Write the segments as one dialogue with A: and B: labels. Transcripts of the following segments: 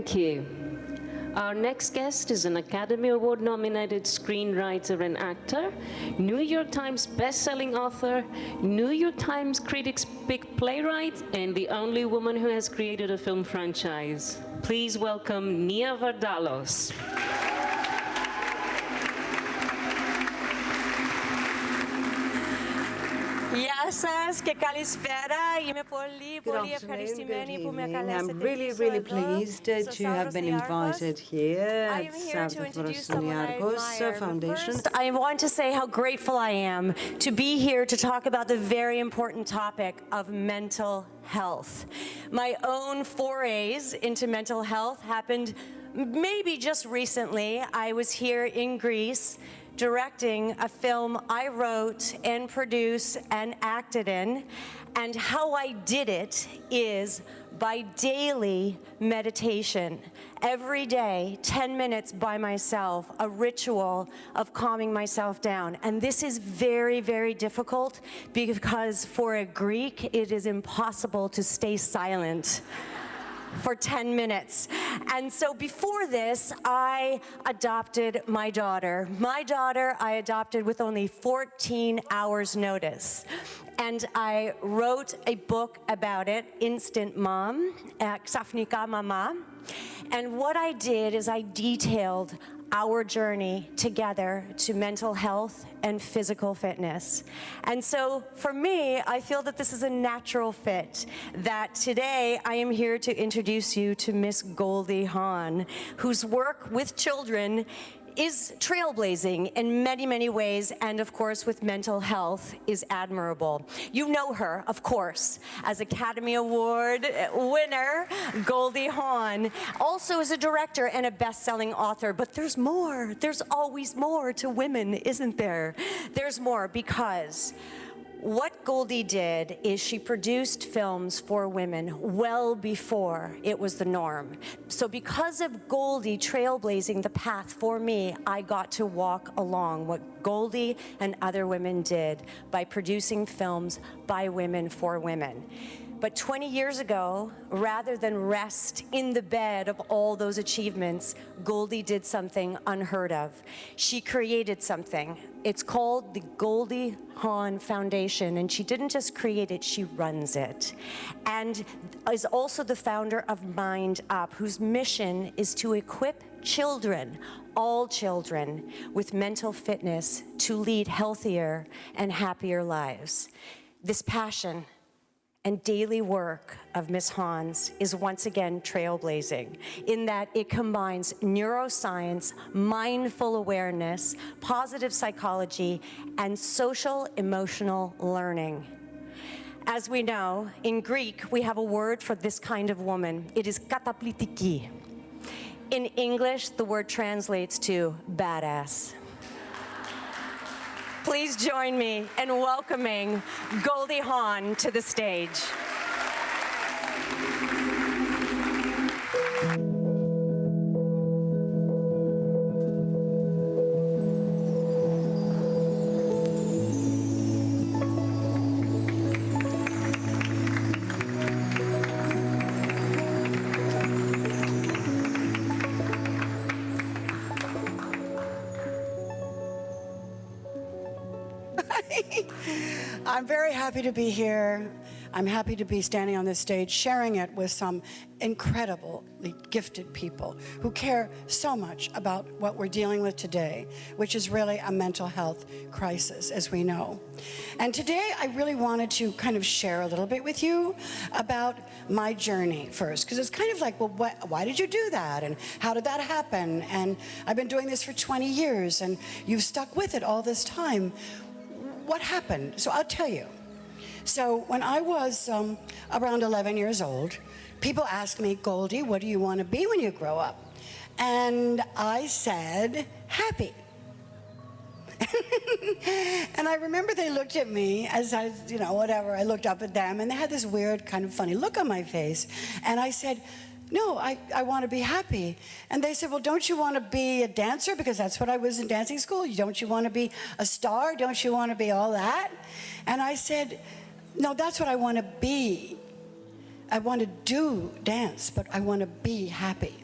A: Thank you. Our next guest is an Academy Award-nominated screenwriter and actor, New York Times best-selling author, New York Times Critics' Pick playwright, and the only woman who has created a film franchise. Please welcome Nia Vardalos.
B: Γεια σας και καλησπέρα. Είμαι πολύ ευχαριστημένη που με καλέσατε.
C: I'm really pleased to have been invited here at Stavros Niarchos Foundation.
B: I want to say how grateful I am to be here to talk about the very important topic of mental health. My own forays into mental health happened maybe just recently. I was here in Greece directing a film I wrote and produced and acted in, and how I did it is by daily meditation. Every day, 10 minutes by myself, a ritual of calming myself down. And this is very, very difficult because for a Greek, it is impossible to stay silent for 10 minutes. And so before this, I adopted my daughter. My daughter I adopted with only 14 hours notice. And I wrote a book about it, Instant Mom, Xafnika Mama. And what I did is I detailed our journey together to mental health and physical fitness. And so for me, I feel that this is a natural fit, that today I am here to introduce you to Miss Goldie Hawn, whose work with children is trailblazing in many, many ways, and of course with mental health is admirable. You know her, of course, as Academy Award winner, Goldie Hawn, also as a director and a best-selling author, but there's more. There's always more to women, isn't there? There's more because what Goldie did is she produced films for women well before it was the norm. So because of Goldie trailblazing the path for me, I got to walk along what Goldie and other women did by producing films by women for women. But 20 years ago, rather than rest in the bed of all those achievements, Goldie did something unheard of. She created something. It's called the Goldie Hawn Foundation, and she didn't just create it, she runs it. And is also the founder of Mind Up, whose mission is to equip children, all children, with mental fitness to lead healthier and happier lives. This passion and daily work of Ms. Hawn's is once again trailblazing in that it combines neuroscience, mindful awareness, positive psychology, and social emotional learning. As we know, in Greek, we have a word for this kind of woman. It is kataplitiki. In English, the word translates to badass. Please join me in welcoming Goldie Hawn to the stage.
D: I'm very happy to be here. I'm happy to be standing on this stage, sharing it with some incredibly gifted people who care so much about what we're dealing with today, which is really a mental health crisis, as we know. And today, I really wanted to kind of share a little bit with you about my journey first, because it's kind of like, well, why did you do that? And how did that happen? And I've been doing this for 20 years, and you've stuck with it all this time. What happened? So I'll tell you. So when I was around 11 years old, people asked me, Goldie, what do you want to be when you grow up? And I said, happy. And I remember they looked at me as I, whatever, I looked up at them, and they had this weird kind of funny look on my face. And I said, no, I want to be happy. And they said, well, don't you want to be a dancer? Because that's what I was in dancing school. Don't you want to be a star? Don't you want to be all that? And I said, no, that's what I want to be. I want to do dance, but I want to be happy.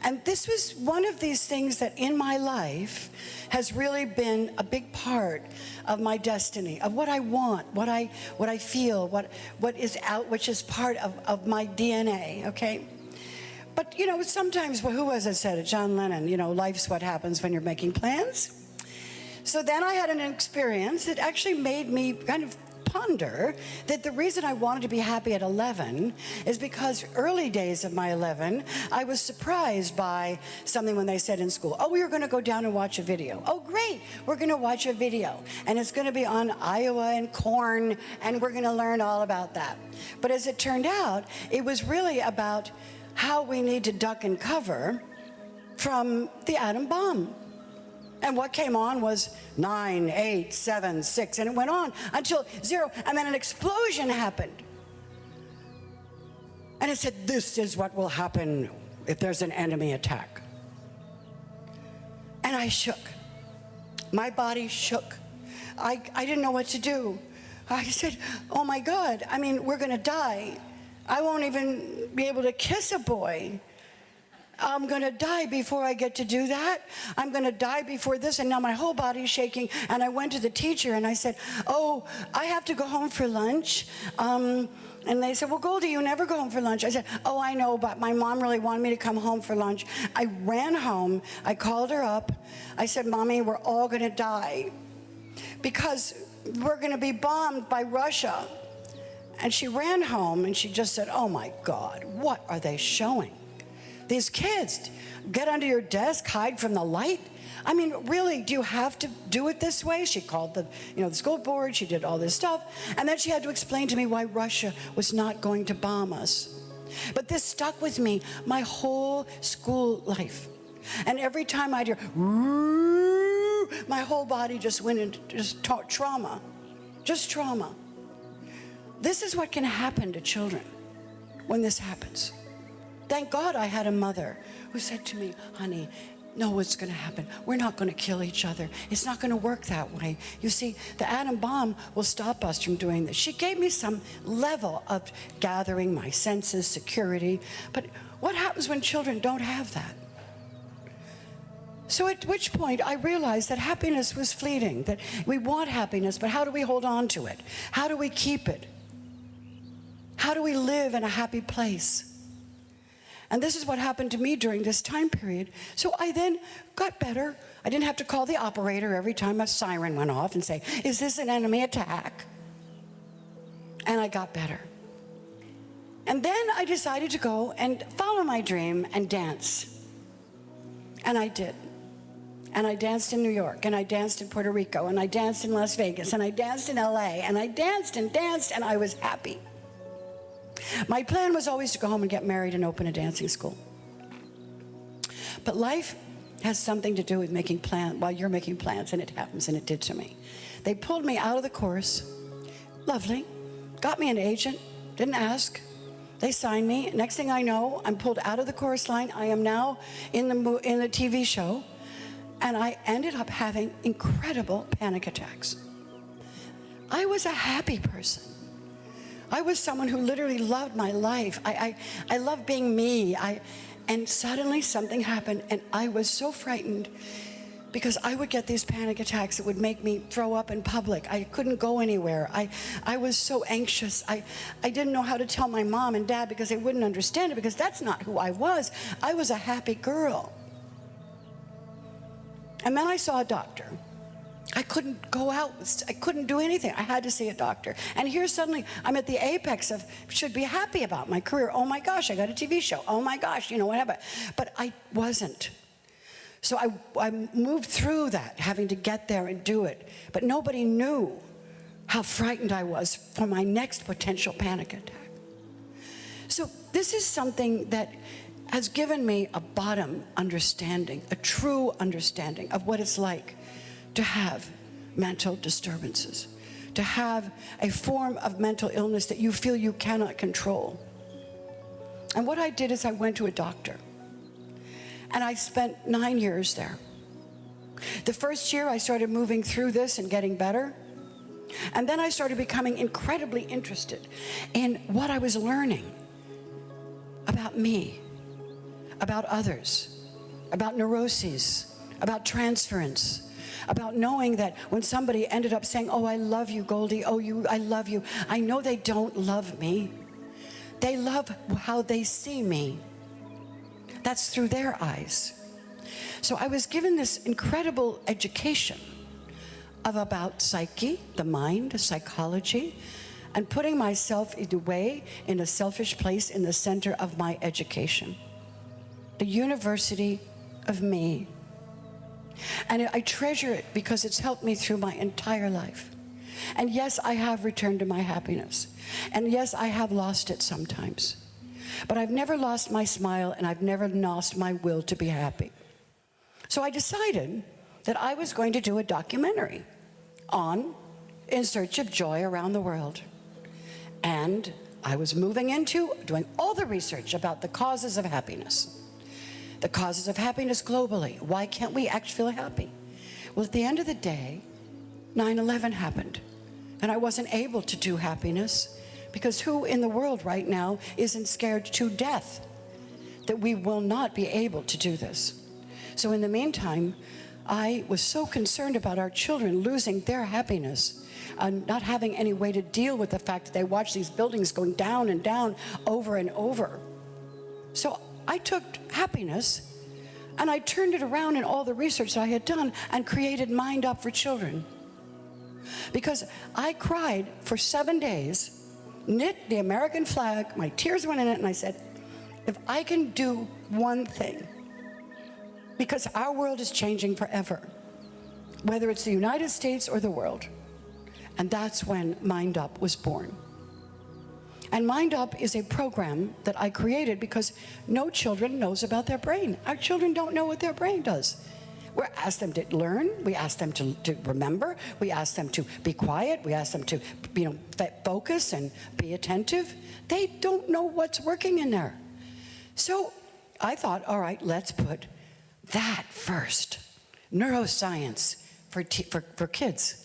D: And this was one of these things that in my life has really been a big part of my destiny, of what I want, what I feel, what is out, which is part of my DNA, okay? But, you know, sometimes, well, who was it said it? John Lennon, you know, life's what happens when you're making plans. So then I had an experience that actually made me kind of ponder that the reason I wanted to be happy at 11 is because early days of my 11, I was surprised by something when they said in school, oh, we are going to go down and watch a video. Oh, great, we're going to watch a video. And it's going to be on Iowa and corn, and we're going to learn all about that. But as it turned out, it was really about how we need to duck and cover from the atom bomb. And what came on was 9, 8, 7, 6, and it went on until 0, and then an explosion happened. And it said, this is what will happen if there's an enemy attack. And I shook. My body shook. I didn't know what to do. I said, oh my God, I mean, we're gonna die. I won't even be able to kiss a boy. I'm going to die before I get to do that. I'm going to die before this. And now my whole body's shaking. And I went to the teacher and I said, oh, I have to go home for lunch. And they said, well, Goldie, you never go home for lunch. I said, oh, I know, but my mom really wanted me to come home for lunch. I ran home. I called her up. I said, Mommy, we're all going to die because we're going to be bombed by Russia. And she ran home and she just said, oh, my God, what are they showing? These kids, get under your desk, hide from the light. I mean, really, do you have to do it this way? She called the school board, she did all this stuff, and then she had to explain to me why Russia was not going to bomb us. But this stuck with me my whole school life. And every time I'd hear, my whole body just went into just trauma, just trauma. This is what can happen to children when this happens. Thank God I had a mother who said to me, honey, know what's going to happen. We're not going to kill each other. It's not going to work that way. You see, the atom bomb will stop us from doing this. She gave me some level of gathering my senses, security. But what happens when children don't have that? So at which point I realized that happiness was fleeting, that we want happiness, but how do we hold on to it? How do we keep it? How do we live in a happy place? And this is what happened to me during this time period. So I then got better. I didn't have to call the operator every time a siren went off and say, is this an enemy attack? And I got better. And then I decided to go and follow my dream and dance. And I did. And I danced in New York, and I danced in Puerto Rico, and I danced in Las Vegas, and I danced in LA, and I danced, and I was happy. My plan was always to go home and get married and open a dancing school. But life has something to do with making plans while you're making plans, and it happens, and it did to me. They pulled me out of the chorus. Lovely. Got me an agent. Didn't ask. They signed me. Next thing I know, I'm pulled out of the chorus line. I am now in the TV show, and I ended up having incredible panic attacks. I was a happy person. I was someone who literally loved my life. I loved being me. And suddenly something happened, and I was so frightened because I would get these panic attacks that would make me throw up in public. I couldn't go anywhere. I was so anxious. I didn't know how to tell my mom and dad because they wouldn't understand it, because that's not who I was. I was a happy girl. And then I saw a doctor. I couldn't go out. I couldn't do anything. I had to see a doctor. And here suddenly I'm at the apex of should be happy about my career. Oh my gosh, I got a TV show. Oh my gosh, whatever. But I wasn't. So I moved through that, having to get there and do it. But nobody knew how frightened I was for my next potential panic attack. So this is something that has given me a bottom understanding, a true understanding of what it's like to have mental disturbances, to have a form of mental illness that you feel you cannot control. And what I did is I went to a doctor, and I spent 9 years there. The first year I started moving through this and getting better, and then I started becoming incredibly interested in what I was learning about me, about others, about neuroses, about transference, about knowing that when somebody ended up saying, oh, I love you, Goldie, oh, I love you, I know they don't love me. They love how they see me. That's through their eyes. So I was given this incredible education about psyche, the mind, psychology, and putting myself in a selfish place in the center of my education. The university of me. And I treasure it because it's helped me through my entire life. And yes, I have returned to my happiness. And yes, I have lost it sometimes. But I've never lost my smile, and I've never lost my will to be happy. So I decided that I was going to do a documentary on In Search of Joy around the world. And I was moving into doing all the research about the causes of happiness. The causes of happiness globally. Why can't we actually feel happy? Well, at the end of the day, 9/11 happened. And I wasn't able to do happiness because who in the world right now isn't scared to death that we will not be able to do this? So in the meantime, I was so concerned about our children losing their happiness and not having any way to deal with the fact that they watch these buildings going down and down over and over. So I took happiness and I turned it around in all the research that I had done and created Mind Up for Children. Because I cried for 7 days, knit the American flag, my tears went in it, and I said, if I can do one thing, because our world is changing forever, whether it's the United States or the world. And that's when Mind Up was born. And Mind Up is a program that I created because no children knows about their brain. Our children don't know what their brain does. We ask them to learn, we ask them to remember, we ask them to be quiet, we ask them to focus and be attentive. They don't know what's working in there. So I thought, all right, let's put that first. Neuroscience for kids.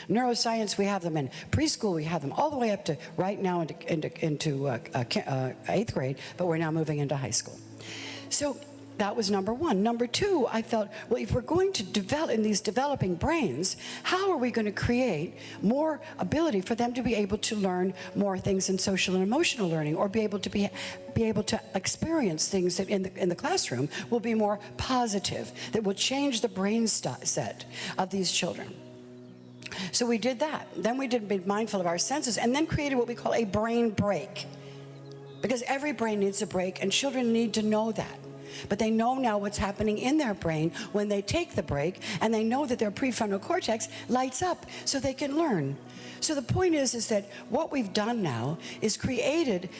D: Neuroscience, we have them in preschool, we have them all the way up to right now into 8th grade, but we're now moving into high school. So that was number one. Number two, I felt, well, if we're going to develop in these developing brains, how are we going to create more ability for them to be able to learn more things in social and emotional learning, or be able to experience things that in the classroom will be more positive, that will change the brain set of these children. So we did that. Then we did be mindful of our senses, and then created what we call a brain break. Because every brain needs a break, and children need to know that. But they know now what's happening in their brain when they take the break, and they know that their prefrontal cortex lights up so they can learn. So the point is that what we've done now is created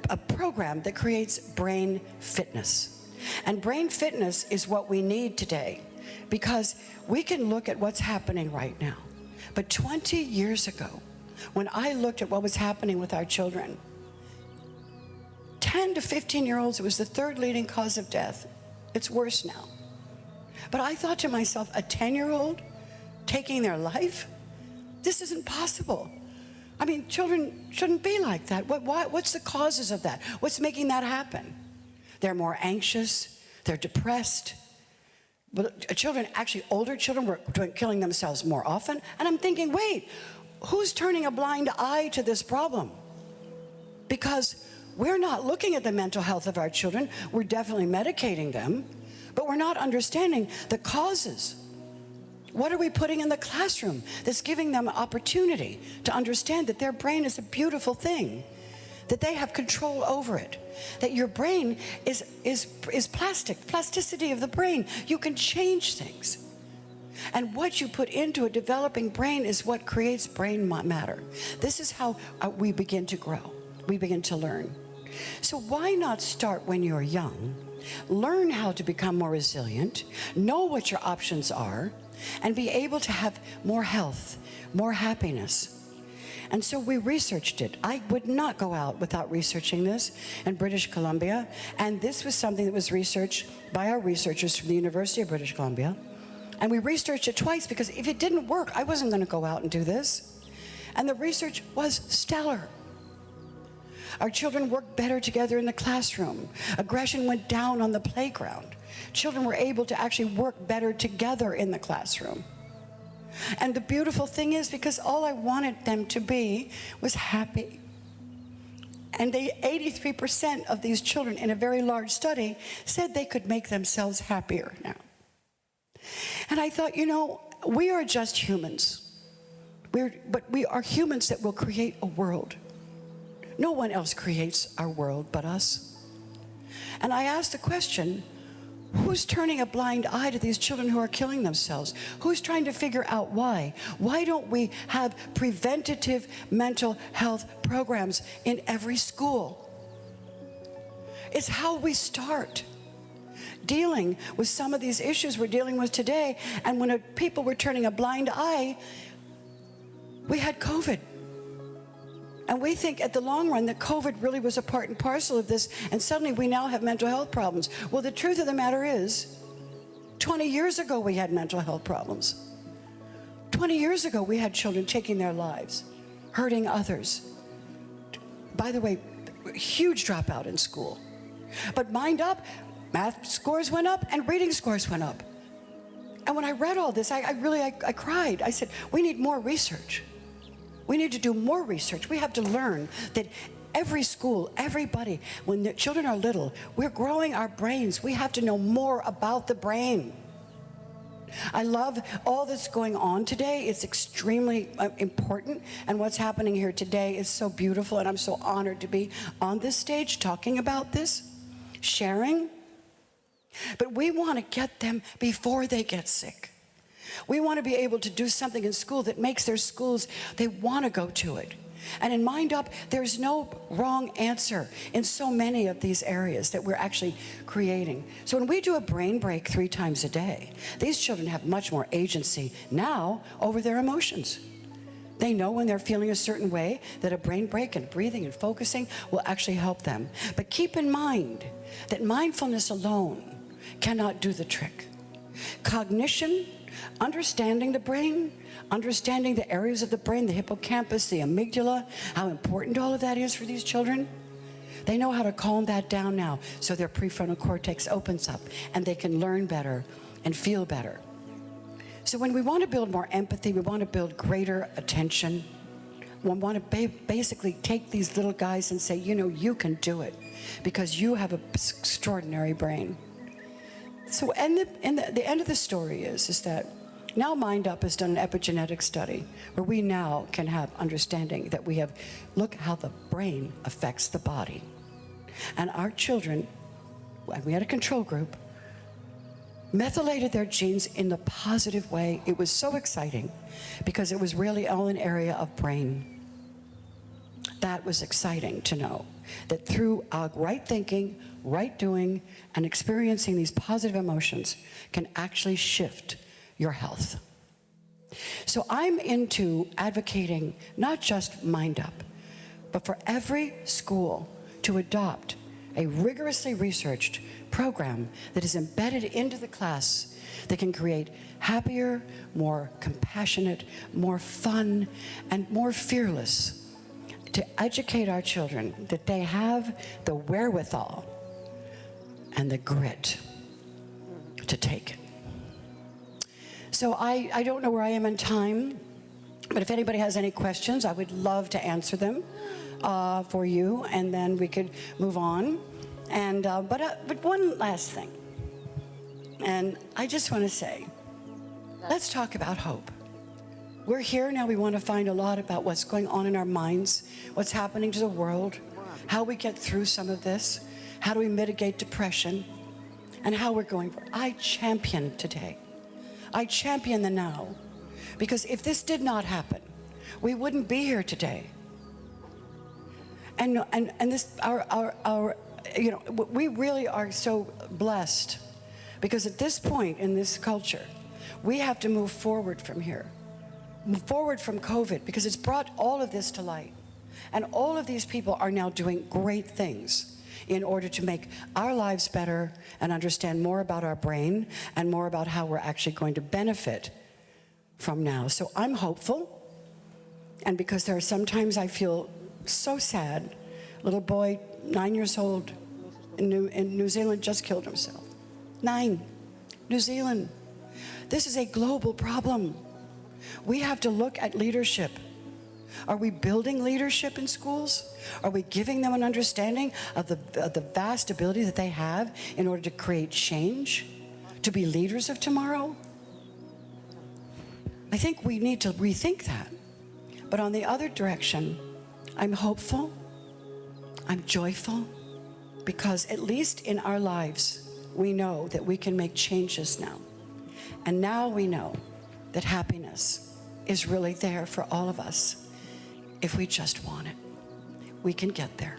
D: a program that creates brain fitness. And brain fitness is what we need today, because we can look at what's happening right now. But 20 years ago, when I looked at what was happening with our children, 10 to 15-year-olds, it was the third leading cause of death. It's worse now. But I thought to myself, a 10-year-old taking their life? This isn't possible. I mean, children shouldn't be like that. What's the causes of that? What's making that happen? They're more anxious. They're depressed. But children, actually older children, were killing themselves more often. And I'm thinking, wait, who's turning a blind eye to this problem? Because we're not looking at the mental health of our children. We're definitely medicating them, but we're not understanding the causes. What are we putting in the classroom that's giving them opportunity to understand that their brain is a beautiful thing, that they have control over it, that your brain is plasticity of the brain. You can change things. And what you put into a developing brain is what creates brain matter. This is how we begin to grow. We begin to learn. So why not start when you're young, learn how to become more resilient, know what your options are, and be able to have more health, more happiness. And so we researched it. I would not go out without researching this in British Columbia. And this was something that was researched by our researchers from the University of British Columbia. And we researched it twice, because if it didn't work, I wasn't going to go out and do this. And the research was stellar. Our children worked better together in the classroom. Aggression went down on the playground. Children were able to actually work better together in the classroom. And the beautiful thing is, because all I wanted them to be was happy. And 83% of these children in a very large study said they could make themselves happier now. And I thought, you know, we are just humans. But we are humans that will create a world. No one else creates our world but us. And I asked the question, who's turning a blind eye to these children who are killing themselves? Who's trying to figure out why? Why don't we have preventative mental health programs in every school? It's how we start dealing with some of these issues we're dealing with today. And when people were turning a blind eye, we had COVID. And we think at the long run that COVID really was a part and parcel of this, and suddenly we now have mental health problems. Well, the truth of the matter is, 20 years ago we had mental health problems. 20 years ago we had children taking their lives, hurting others. By the way, huge dropout in school. But mind up, math scores went up and reading scores went up. And when I read all this, I cried. I said, we need more research. We need to do more research. We have to learn that every school, everybody, when the children are little, we're growing our brains. We have to know more about the brain. I love all that's going on today. It's extremely important. And what's happening here today is so beautiful. And I'm so honored to be on this stage talking about this, sharing. But we want to get them before they get sick. We want to be able to do something in school that makes their schools, they want to go to it. And in Mind Up, there's no wrong answer in so many of these areas that we're actually creating. So when we do a brain break 3 times a day, these children have much more agency now over their emotions. They know when they're feeling a certain way that a brain break and breathing and focusing will actually help them. But keep in mind that mindfulness alone cannot do the trick. Cognition, understanding the brain, understanding the areas of the brain, the hippocampus, the amygdala, how important all of that is for these children. They know how to calm that down now so their prefrontal cortex opens up and they can learn better and feel better. So when we want to build more empathy, we want to build greater attention. We want to basically take these little guys and say, you know, you can do it because you have an extraordinary brain. So the end of the story is that now Mind Up has done an epigenetic study where we now can have understanding that we have, look how the brain affects the body. And our children, we had a control group, methylated their genes in the positive way. It was so exciting because it was really all an area of brain. That was exciting to know that through right thinking, right doing, and experiencing these positive emotions can actually shift your health. So I'm into advocating not just Mind Up, but for every school to adopt a rigorously researched program that is embedded into the class that can create happier, more compassionate, more fun, and more fearless, to educate our children that they have the wherewithal and the grit to take it. So I don't know where I am in time, but if anybody has any questions, I would love to answer them for you, and then we could move on. And but one last thing, and I just want to say, let's talk about hope. We're here now. We want to find a lot about what's going on in our minds, what's happening to the world, how we get through some of this, how do we mitigate depression, and how we're going for. I champion today. I champion the now, because if this did not happen, we wouldn't be here today. And this our you know, we really are so blessed, because at this point in this culture, we have to move forward from here. Move forward from COVID, because it's brought all of this to light. And all of these people are now doing great things in order to make our lives better and understand more about our brain and more about how we're actually going to benefit from now. So I'm hopeful. And because there are sometimes I feel so sad Little boy, 9 years old, in New Zealand, just killed himself. 9. New Zealand. This is a global problem. We have to look at leadership. Are we building leadership in schools? Are we giving them an understanding of the vast ability that they have in order to create change, to be leaders of tomorrow? I think we need to rethink that. But on the other direction, I'm hopeful, I'm joyful, because at least in our lives, we know that we can make changes now. And now we know that happiness is really there for all of us if we just want it. We can get there.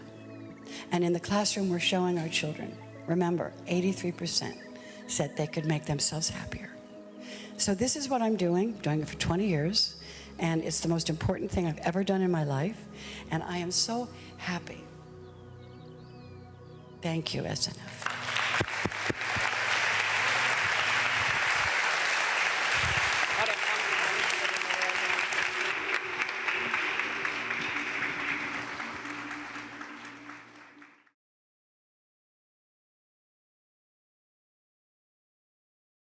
D: And in the classroom, we're showing our children, remember, 83% said they could make themselves happier. So this is what I'm doing it for 20 years, and it's the most important thing I've ever done in my life, and I am so happy. Thank you, SNF.